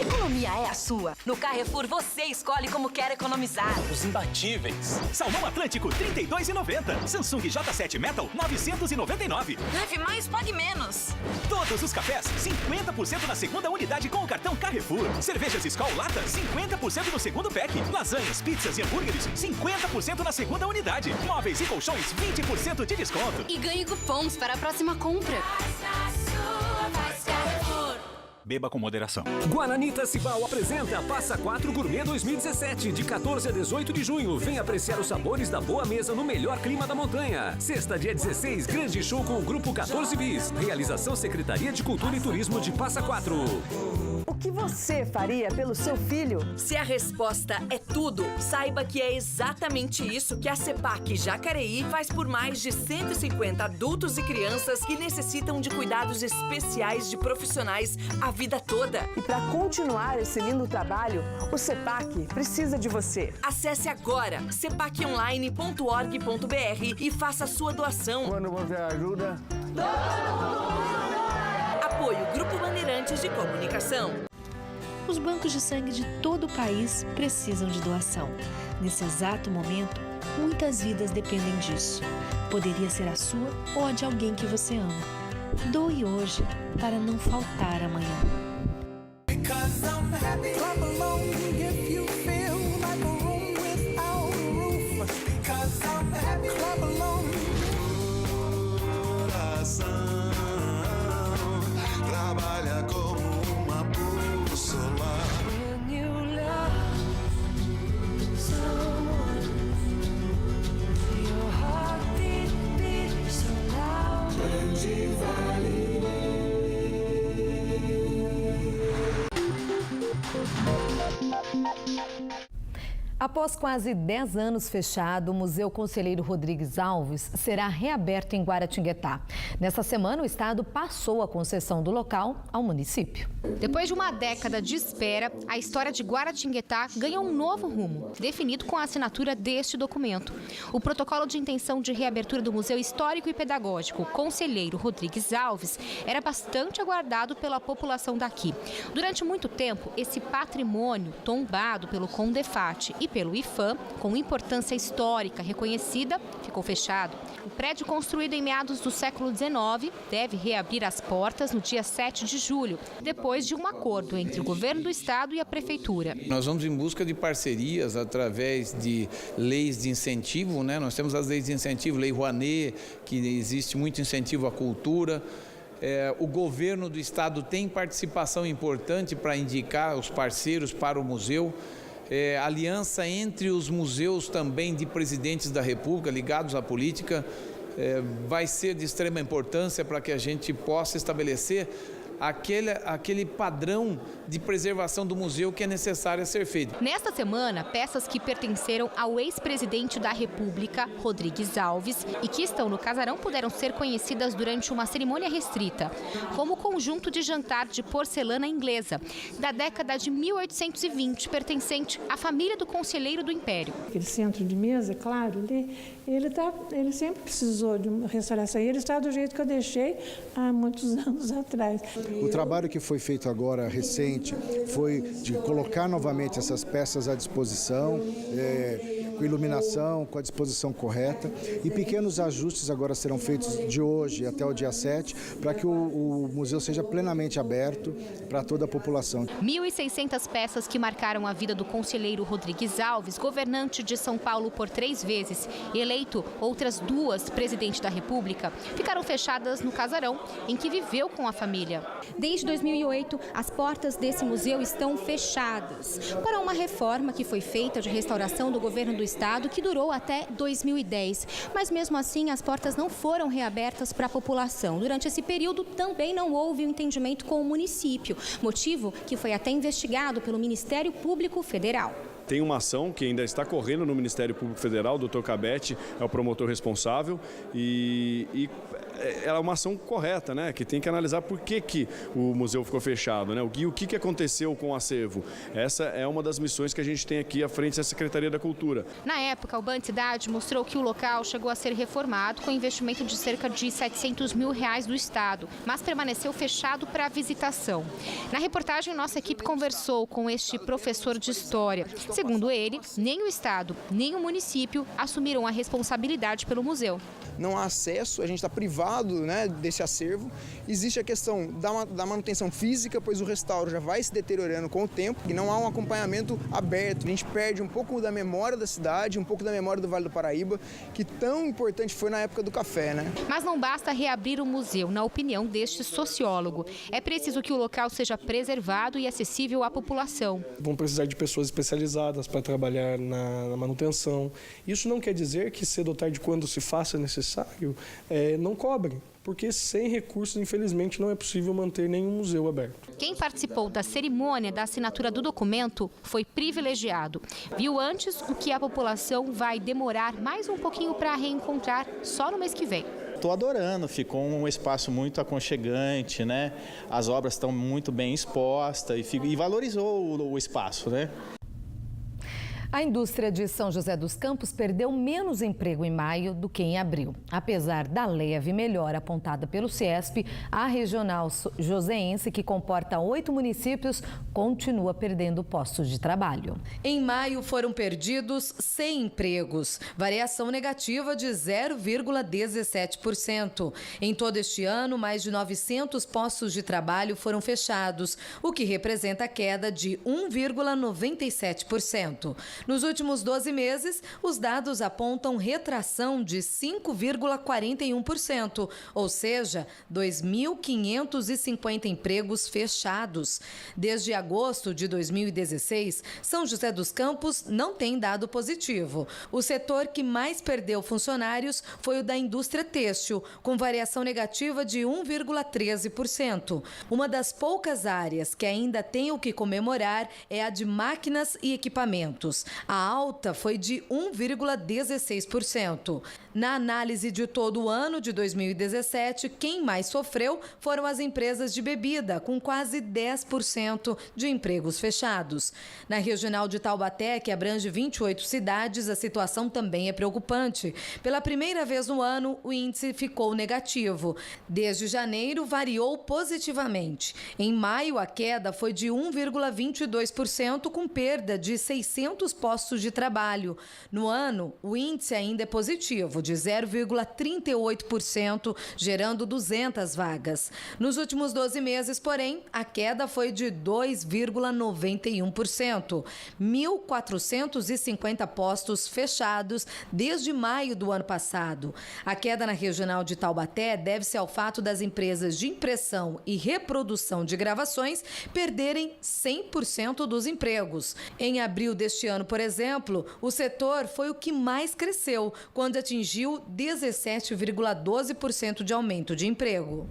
Economia é a sua. No Carrefour você escolhe como quer economizar. Os imbatíveis. Salmão Atlântico, R$ 32,90. Samsung J7 Metal, R$ 999. Leve mais, pague menos. Todos os cafés, 50% na segunda unidade com o cartão Carrefour. Cervejas Skol Lata, 50% no segundo pack. Lasanhas, pizzas e hambúrgueres, 50% na segunda unidade. Móveis e colchões, 20% de desconto. E ganhe cupons para a próxima compra. Beba com moderação. Guaranita Cibal apresenta Passa 4 Gourmet 2017, de 14 a 18 de junho. Vem apreciar os sabores da boa mesa no melhor clima da montanha. Sexta, dia 16, grande show com o Grupo 14 Bis. Realização Secretaria de Cultura e Turismo de Passa 4. O que você faria pelo seu filho? Se a resposta é tudo, saiba que é exatamente isso que a CEPAC Jacareí faz por mais de 150 adultos e crianças que necessitam de cuidados especiais de profissionais a vida toda. E para continuar esse lindo trabalho, o CEPAC precisa de você. Acesse agora cepaconline.org.br e faça sua doação. Quando você ajuda... Apoio Grupo Bandeirantes de Comunicação. Os bancos de sangue de todo o país precisam de doação. Nesse exato momento, muitas vidas dependem disso. Poderia ser a sua ou a de alguém que você ama. Doe hoje para não faltar amanhã. Trabalha como uma bússola. Após quase 10 anos fechado, o Museu Conselheiro Rodrigues Alves será reaberto em Guaratinguetá. Nesta semana, o Estado passou a concessão do local ao município. Depois de uma década de espera, a história de Guaratinguetá ganha um novo rumo, definido com a assinatura deste documento. O protocolo de intenção de reabertura do Museu Histórico e Pedagógico Conselheiro Rodrigues Alves era bastante aguardado pela população daqui. Durante muito tempo, esse patrimônio, tombado pelo CONDEFAT e pelo IFAM, com importância histórica reconhecida, ficou fechado. O prédio, construído em meados do século XIX, deve reabrir as portas no dia 7 de julho, depois de um acordo entre o governo do estado e a prefeitura. Nós vamos em busca de parcerias através de leis de incentivo, né? Nós temos as leis de incentivo, Lei Rouanet, que existe muito incentivo à cultura. O governo do estado tem participação importante para indicar os parceiros para o museu. Aliança entre os museus também de presidentes da República ligados à política vai ser de extrema importância para que a gente possa estabelecer aquele padrão de preservação do museu que é necessário ser feito. Nesta semana, peças que pertenceram ao ex-presidente da República, Rodrigues Alves, e que estão no casarão puderam ser conhecidas durante uma cerimônia restrita, como o conjunto de jantar de porcelana inglesa, da década de 1820, pertencente à família do conselheiro do Império. Aquele centro de mesa, claro, ele sempre precisou de uma restauração, e ele está do jeito que eu deixei há muitos anos atrás. O trabalho que foi feito agora, recente, foi de colocar novamente essas peças à disposição, com iluminação, com a disposição correta, e pequenos ajustes agora serão feitos de hoje até o dia 7, para que o museu seja plenamente aberto para toda a população. 1.600 peças que marcaram a vida do conselheiro Rodrigues Alves, governante de São Paulo por 3 vezes, eleito outras 2 presidente da República, ficaram fechadas no casarão em que viveu com a família. Desde 2008, as portas desse museu estão fechadas para uma reforma que foi feita de restauração do governo do estado que durou até 2010. Mas mesmo assim, as portas não foram reabertas para a população. Durante esse período, também não houve um entendimento com o município, motivo que foi até investigado pelo Ministério Público Federal. Tem uma ação que ainda está correndo no Ministério Público Federal, o Dr. Cabete é o promotor responsável e é uma ação correta, né? Que tem que analisar por que o museu ficou fechado, né? O que aconteceu com o acervo. Essa é uma das missões que a gente tem aqui à frente da Secretaria da Cultura. Na época, o Band Cidade mostrou que o local chegou a ser reformado com investimento de cerca de R$700 mil do Estado, mas permaneceu fechado para visitação. Na reportagem, nossa equipe conversou com este professor de história. Segundo ele, nem o Estado, nem o município assumiram a responsabilidade pelo museu. Não há acesso, a gente está privado, né, desse acervo. Existe a questão da manutenção física, pois o restauro já vai se deteriorando com o tempo e não há um acompanhamento aberto. A gente perde um pouco da memória da cidade, um pouco da memória do Vale do Paraíba, que tão importante foi na época do café, né? Mas não basta reabrir o museu, na opinião deste sociólogo. É preciso que o local seja preservado e acessível à população. Vão precisar de pessoas especializadas para trabalhar na manutenção. Isso não quer dizer que cedo ou tarde, quando se faça necessário, não cobre, porque sem recursos, infelizmente, não é possível manter nenhum museu aberto. Quem participou da cerimônia da assinatura do documento foi privilegiado. Viu antes o que a população vai demorar mais um pouquinho para reencontrar só no mês que vem. Estou adorando, ficou um espaço muito aconchegante, né? As obras estão muito bem expostas e valorizou o espaço, né? A indústria de São José dos Campos perdeu menos emprego em maio do que em abril. Apesar da leve melhora apontada pelo CIESP, a regional joseense, que comporta 8 municípios, continua perdendo postos de trabalho. Em maio foram perdidos 100 empregos, variação negativa de 0,17%. Em todo este ano, mais de 900 postos de trabalho foram fechados, o que representa a queda de 1,97%. Nos últimos 12 meses, os dados apontam retração de 5,41%, ou seja, 2.550 empregos fechados. Desde agosto de 2016, São José dos Campos não tem dado positivo. O setor que mais perdeu funcionários foi o da indústria têxtil, com variação negativa de 1,13%. Uma das poucas áreas que ainda tem o que comemorar é a de máquinas e equipamentos. A alta foi de 1,16%. Na análise de todo o ano de 2017, quem mais sofreu foram as empresas de bebida, com quase 10% de empregos fechados. Na regional de Taubaté, que abrange 28 cidades, a situação também é preocupante. Pela primeira vez no ano, o índice ficou negativo. Desde janeiro, variou positivamente. Em maio, a queda foi de 1,22%, com perda de 600 postos de trabalho. No ano, o índice ainda é positivo, de 0,38%, gerando 200 vagas. Nos últimos 12 meses, porém, a queda foi de 2,91%. 1.450 postos fechados desde maio do ano passado. A queda na regional de Taubaté deve-se ao fato das empresas de impressão e reprodução de gravações perderem 100% dos empregos. Em abril deste ano, por exemplo, o setor foi o que mais cresceu, quando atingiu 17,12% de aumento de emprego.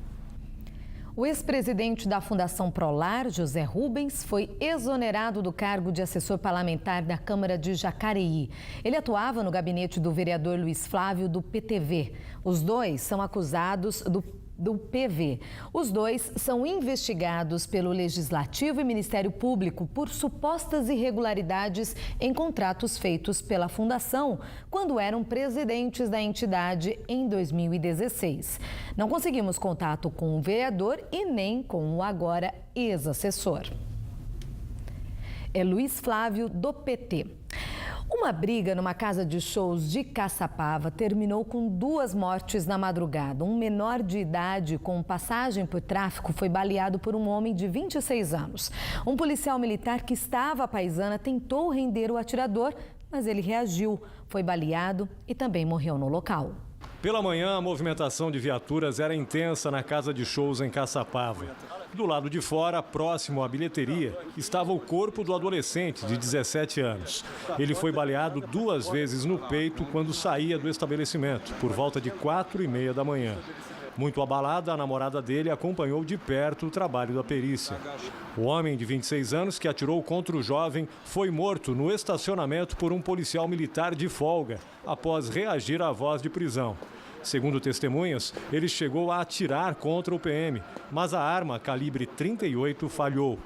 O ex-presidente da Fundação Prolar, José Rubens, foi exonerado do cargo de assessor parlamentar da Câmara de Jacareí. Ele atuava no gabinete do vereador Luiz Flávio, do PTV. Os dois são acusados do PV. Os dois são investigados pelo Legislativo e Ministério Público por supostas irregularidades em contratos feitos pela Fundação, quando eram presidentes da entidade em 2016. Não conseguimos contato com o vereador e nem com o agora ex-assessor. É Luiz Flávio, do PT. Uma briga numa casa de shows de Caçapava terminou com 2 mortes na madrugada. Um menor de idade com passagem por tráfico foi baleado por um homem de 26 anos. Um policial militar que estava à paisana tentou render o atirador, mas ele reagiu, foi baleado e também morreu no local. Pela manhã, a movimentação de viaturas era intensa na casa de shows em Caçapava. Do lado de fora, próximo à bilheteria, estava o corpo do adolescente de 17 anos. Ele foi baleado 2 vezes no peito quando saía do estabelecimento, por volta de 4h30 da manhã. Muito abalada, a namorada dele acompanhou de perto o trabalho da perícia. O homem de 26 anos que atirou contra o jovem foi morto no estacionamento por um policial militar de folga, após reagir à voz de prisão. Segundo testemunhas, ele chegou a atirar contra o PM, mas a arma calibre 38 falhou.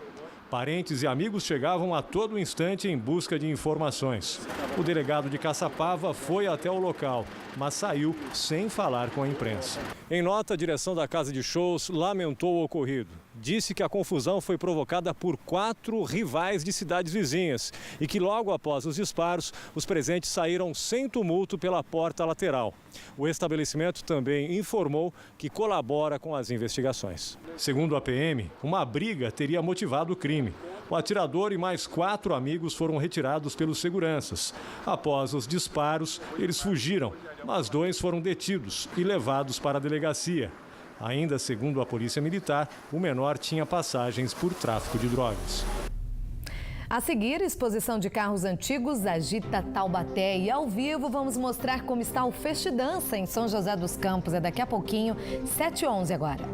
Parentes e amigos chegavam a todo instante em busca de informações. O delegado de Caçapava foi até o local, mas saiu sem falar com a imprensa. Em nota, a direção da casa de shows lamentou o ocorrido. Disse que a confusão foi provocada por 4 rivais de cidades vizinhas e que logo após os disparos, os presentes saíram sem tumulto pela porta lateral. O estabelecimento também informou que colabora com as investigações. Segundo a PM, uma briga teria motivado o crime. O atirador e mais 4 amigos foram retirados pelos seguranças. Após os disparos, eles fugiram, mas 2 foram detidos e levados para a delegacia. Ainda segundo a Polícia Militar, o menor tinha passagens por tráfico de drogas. A seguir, exposição de carros antigos agita Taubaté e ao vivo vamos mostrar como está o Festidança em São José dos Campos. É daqui a pouquinho, 7h11 agora.